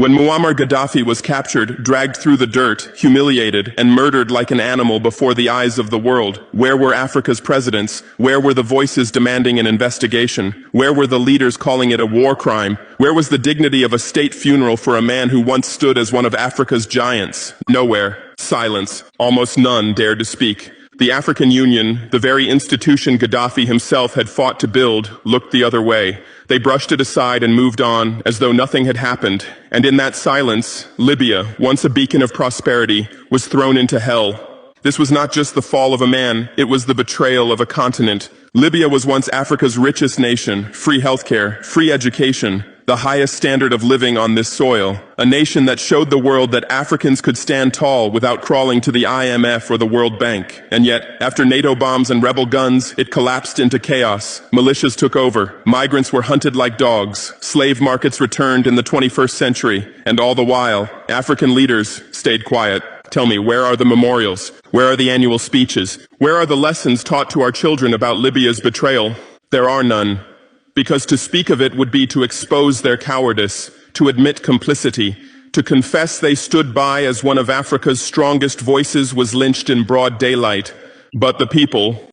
When Muammar Gaddafi was captured, dragged through the dirt, humiliated, and murdered like an animal before the eyes of the world, where were Africa's presidents? Where were the voices demanding an investigation? Where were the leaders calling it a war crime? Where was the dignity of a state funeral for a man who once stood as one of Africa's giants? Nowhere. Silence. Almost none dared to speak. The African Union, the very institution Gaddafi himself had fought to build, looked the other way. They brushed it aside and moved on, as though nothing had happened. And in that silence, Libya, once a beacon of prosperity, was thrown into hell. This was not just the fall of a man, it was the betrayal of a continent. Libya was once Africa's richest nation, free healthcare, free education, the highest standard of living on this soil, a nation that showed the world that Africans could stand tall without crawling to the IMF or the World Bank. And yet, after NATO bombs and rebel guns, it collapsed into chaos. Militias took over, migrants were hunted like dogs, slave markets returned in the 21st century, and all the while, African leaders stayed quiet. Tell me, where are the memorials? Where are the annual speeches? Where are the lessons taught to our children about Libya's betrayal? There are none. Because to speak of it would be to expose their cowardice, to admit complicity, to confess they stood by as one of Africa's strongest voices was lynched in broad daylight. But the people,